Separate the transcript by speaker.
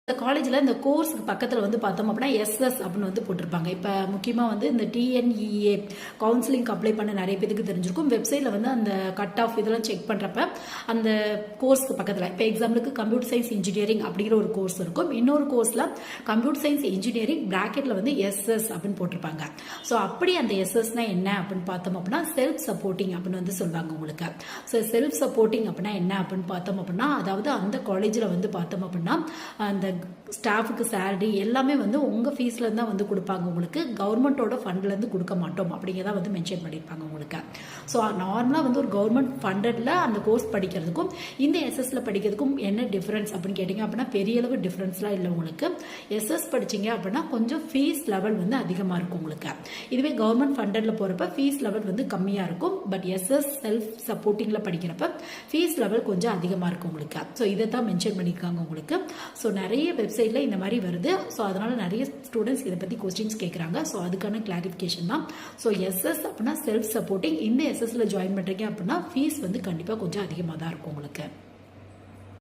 Speaker 1: இந்த காலேஜில் இந்த கோர்ஸுக்கு பக்கத்தில் வந்து பார்த்தோம் அப்படின்னா எஸ்எஸ் அப்படின்னு வந்து போட்டிருப்பாங்க. இப்போ முக்கியமாக வந்து இந்த டிஎன்இஏ கவுன்சிலிங் அப்ளை பண்ண நிறைய பேருக்கு தெரிஞ்சிருக்கும். வெப்சைட்டில் வந்து அந்த கட் ஆஃப் இதெல்லாம் செக் பண்ணுறப்ப அந்த கோர்ஸுக்கு பக்கத்தில் இப்போ எக்ஸாம்பிளுக்கு கம்ப்யூட்டர் சயின்ஸ் இன்ஜினியரிங் அப்படிங்கிற ஒரு கோர்ஸ் இருக்கும். இன்னொரு கோர்ஸில் கம்ப்யூட்டர் சயின்ஸ் இன்ஜினியரிங் பிராக்கெட்டில் வந்து எஸ்எஸ் அப்படின்னு போட்டிருப்பாங்க. ஸோ அப்படி அந்த எஸ்எஸ்னா என்ன அப்படின்னு பார்த்தோம் அப்படின்னா செல்ஃப் சப்போர்ட்டிங் அப்படின்னு வந்து சொல்லுவாங்க உங்களுக்கு. ஸோ செல்ஃப் சப்போர்ட்டிங் அப்படின்னா என்ன அப்படின்னு பார்த்தோம் அப்படின்னா, அதாவது அந்த காலேஜில் வந்து பார்த்தோம் அப்படின்னா அந்த ஸ்டாஃபுக்கு சேலரி எல்லாமே வந்து உங்கள் ஃபீஸ்லேருந்து தான் வந்து கொடுப்பாங்க. உங்களுக்கு கவர்மெண்ட்டோட ஃபண்ட்லேருந்து கொடுக்க மாட்டோம் அப்படிங்கிறத வந்து மென்ஷன் பண்ணியிருப்பாங்க உங்களுக்கு. ஸோ நார்மலாக வந்து ஒரு கவர்மெண்ட் ஃபண்டடில் அந்த கோர்ஸ் படிக்கிறதுக்கும் இந்த எஸ்எஸ்ல படிக்கிறதுக்கும் என்ன டிஃப்ரென்ஸ் அப்படின்னு கேட்டிங்க அப்படின்னா பெரிய அளவு டிஃப்ரென்ஸ்லாம் இல்லை உங்களுக்கு. எஸ்எஸ் படிச்சிங்க அப்படின்னா கொஞ்சம் ஃபீஸ் லெவல் வந்து அதிகமாக இருக்கும் உங்களுக்கு. இதுவே கவர்மெண்ட் ஃபண்டடில் போகிறப்ப ஃபீஸ் லெவல் வந்து கம்மியாக இருக்கும். பட் எஸ்எஸ் செல்ஃப் சப்போர்ட்டிங்கில் படிக்கிறப்ப ஃபீஸ் லெவல் கொஞ்சம் அதிகமாக இருக்கும் உங்களுக்கு. ஸோ இதை தான் மென்ஷன் பண்ணியிருக்காங்க உங்களுக்கு. ஸோ நிறைய வெப்சைட்ல இந்த மாதிரி வருது. ஸோ அதனால நிறைய ஸ்டூடெண்ட்ஸ் இதை பற்றி கொஸ்டின்ஸ் கேட்குறாங்க. ஸோ அதுக்கான கிளாரிஃபிகேஷன் தான். ஸோ எஸ்எஸ் அப்படின்னா செல்ஃப் சப்போர்ட்டிங். இந்த எஸ்எஸ்ல ஜாயின் பண்ணுறீங்க அப்படின்னா ஃபீஸ் வந்து கண்டிப்பாக கொஞ்சம் அதிகமாக தான் இருக்கும் உங்களுக்கு.